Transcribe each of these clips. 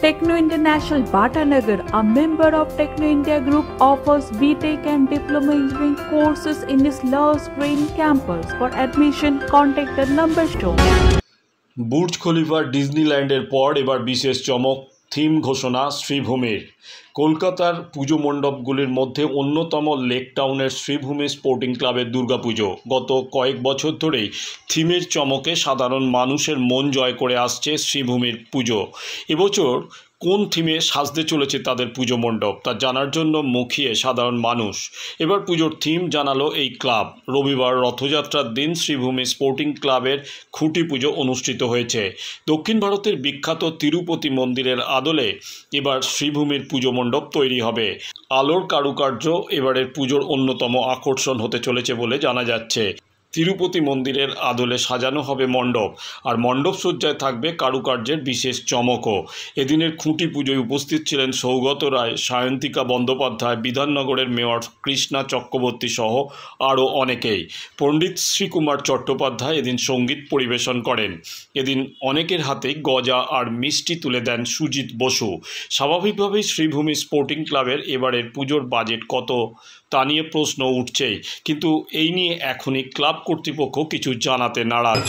Techno International Bhatanagar, a member of Techno India Group, offers BTech and Diploma Engineering courses in its Lush Green campus. For admission, contact the number shown. Burj Khalifa ডিজনিল্যান্ডের পর এবার বিশেষ চমক theme ঘোষণা শ্রীভূমির। কলকাতার পুজো মণ্ডপগুলির মধ্যে অন্যতম lake টাউনের শ্রীভূমি স্পোর্টিং ক্লাবের দুর্গাপুজো গত কয়েক বছর ধরেই থিমের চমকে সাধারণ মানুষের মন জয় করে আসছে শ্রীভূমির পুজো। এবছর কোন থিমে সাজতে চলেছে তাদের পুজো মণ্ডপ তা জানার জন্য মুখিয়ে সাধারণ মানুষ। এবার পুজোর থিম জানালো এই ক্লাব। রবিবার রথযাত্রার দিন শ্রীভূমি স্পোর্টিং ক্লাবের খুঁটি পুজো অনুষ্ঠিত হয়েছে। দক্ষিণ ভারতের বিখ্যাত তিরুপতি মন্দিরের আদলে এবার শ্রীভূমির পুজো মণ্ডপ তৈরি হবে। আলোর কারুকার্য এবারের পুজোর অন্যতম আকর্ষণ হতে চলেছে বলে জানা যাচ্ছে। তিরুপতি মন্দিরের আদলে সাজানো হবে মণ্ডপ, আর মণ্ডপ সজ্জায় থাকবে কারুকার্যের বিশেষ চমকও। এদিনের খুঁটি পুজোয় উপস্থিত ছিলেন সৌগত রায়, সায়ন্তিকা বন্দ্যোপাধ্যায়, বিধাননগরের মেয়র কৃষ্ণা চক্রবর্তী সহ আরও অনেকেই। পণ্ডিত শ্রীকুমার চট্টোপাধ্যায় এদিন সঙ্গীত পরিবেশন করেন। এদিন অনেকের হাতেই গজা আর মিষ্টি তুলে দেন সুজিত বসু। স্বাভাবিকভাবেই শ্রীভূমি স্পোর্টিং ক্লাবের এবারের পুজোর বাজেট কত তা নিয়ে প্রশ্ন উঠছেই, কিন্তু এই নিয়ে এখনই ক্লাব কর্তৃপক্ষ কিছু জানাতে নারাজ।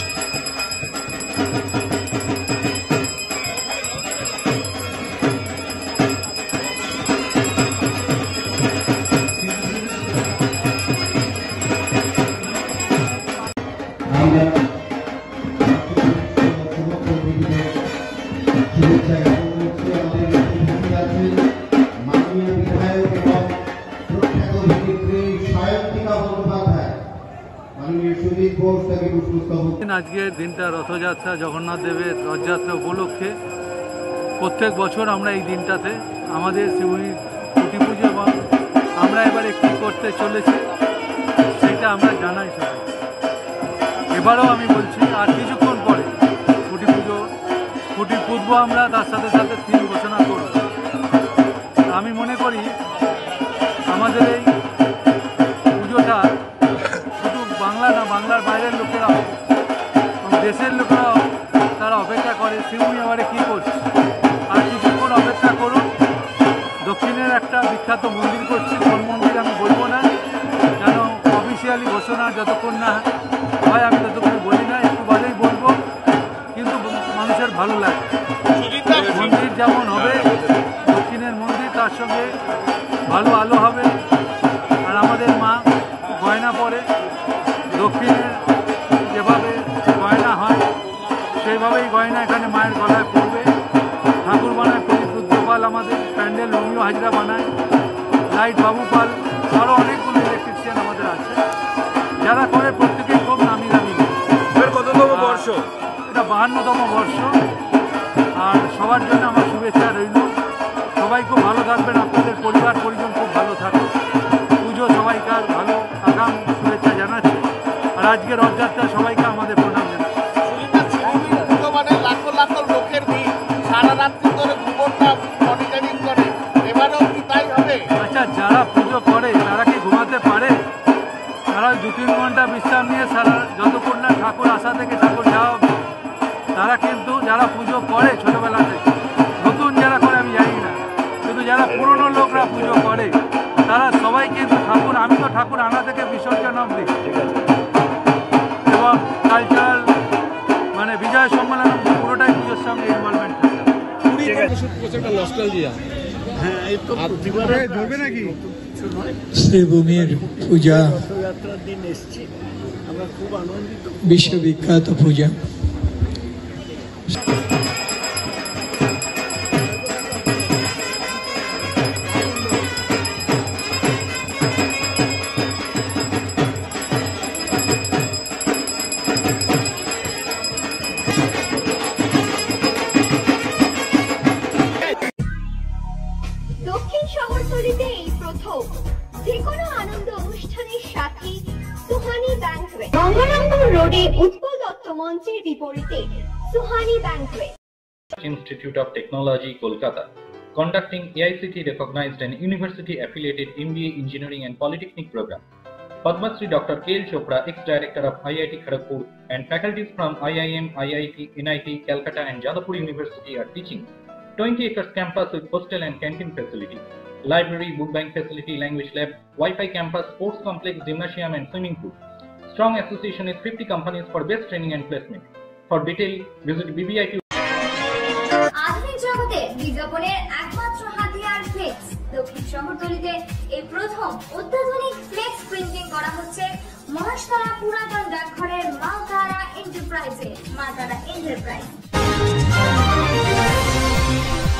আজকের দিনটা রথযাত্রা, জগন্নাথ দেবের রথযাত্রা উপলক্ষে প্রত্যেক বছর আমরা এই দিনটাতে আমাদের শ্রীভূমি খুঁটি পুজো এবং আমরা এবারে কী করতে চলেছি সেটা আমরা জানাই সবাই। এবারেও আমি বলছি আর কিছুক্ষণ পরে খুঁটি পুঁতবো আমরা, তার সাথে সাথে থিম ঘোষণা করব। আমি মনে করি আমাদের এই পুজোটা শুধু বাংলা না, বাংলার বাইরের লোকেরাও দেশের লোকেরাও তারা অপেক্ষা করে শ্রীভূমি এবারে কী করছে। আর কিছুক্ষণ অপেক্ষা করুন, দক্ষিণের একটা বিখ্যাত মন্দির করছি, কোন মন্দির আমি বলবো না, যেন অফিসিয়ালি ঘোষণা যতক্ষণ না হয় আমি ততক্ষণ বলি না, একটু বাদেই বলবো, কিন্তু মানুষের ভালো লাগে। মন্দির যেমন হবে দক্ষিণের মন্দির, তার সঙ্গে ভালো আলো হবে। আর আমাদের মা গয়না পরে, দক্ষিণের যেভাবে গয়না হয় সেইভাবেই গয়না এখানে মায়ের গলায় পড়বে। ঠাকুর বানায় প্রদীপ রুদ্রপাল, আমাদের প্যান্ডেল রোমিও হাজরা বানায়, লাইট বাবু পাল, আরও অনেকগুলো ইলেকট্রিশিয়ান আমাদের আছে যারা করে, প্রত্যেকেই খুব নামি দামি। কততম বর্ষ? এটা 52তম বর্ষ। আর সবার জন্য আমার শুভেচ্ছা রইল। সবাই খুব ভালো থাকবেন, আপনাদের পরিবার পরিজন খুব ভালো থাকবে। পুজো সবাইকার ভালো আগাম শুভেচ্ছা জানাচ্ছি। আর আজকে রথযাত্রা সবাইকে আমাদের প্রণাম জানাচ্ছি। লাখো লাখো লোকের ভিড়, সারা রাত্রি ধরে ভুবনটা মনিটরিং করে, এবারেও কি তাই হবে? আচ্ছা, যারা পুজো করে তারা কি ঘুমাতে পারে? তারা 2-3 ঘন্টা বিশ্রাম নিয়ে সারা যতক্ষণ না ঠাকুর আসা থেকে ঠাকুর যাওয়া হবে, তারা কিন্তু যারা পুজো করে ছোটোবেলা থেকে, নতুন যারা করে আমি জানি না, কিন্তু যারা পুরনো লোকরা পুজো করে তারা সবাই কিন্তু ঠাকুর, আমি তো ঠাকুর আনা থেকে বিসর্জন অবধি এবং কালচারাল মানে বিজয় সম্মেলন পুরোটাই পুজোর সঙ্গে ইনভলভমেন্ট থাকে। শ্রীভূমির পূজা বিশ্ববিখ্যাত পূজা। দক্ষিণ শহরতলিতে এই প্রথম যেকোনো আনন্দ অনুষ্ঠানের সাথে সুহানি ব্যাংকুয়েট, গঙ্গারামপুর রোডে উৎপল দত্ত মঞ্চের বিপরীতে Suhani banquet. Institute of Technology, Kolkata, conducting AICT recognized and university affiliated MBA Engineering and Polytechnic program. Padma Shri Dr. K.L. Chopra, ex-director of IIT Kharagpur, and faculties from IIM, IIT, NIT, Calcutta and Jadavpur University are teaching. 20 acres campus with hostel and canteen facilities, library, book bank facility, language lab, Wi-Fi campus, sports complex, gymnasium and swimming pool. Strong association with 50 companies for best training and placement. For detail, visit BBIT. আধুনিক জগতে বিজ্ঞাপনের একমাত্র হাতিয়ার flakes. দক্ষিণ শহরতলিতে এই প্রথম অত্যাধুনিক flakes printing করা হচ্ছে মহাশতলা পুরাতন ডাকঘরের মা তারা এন্টারপ্রাইজে।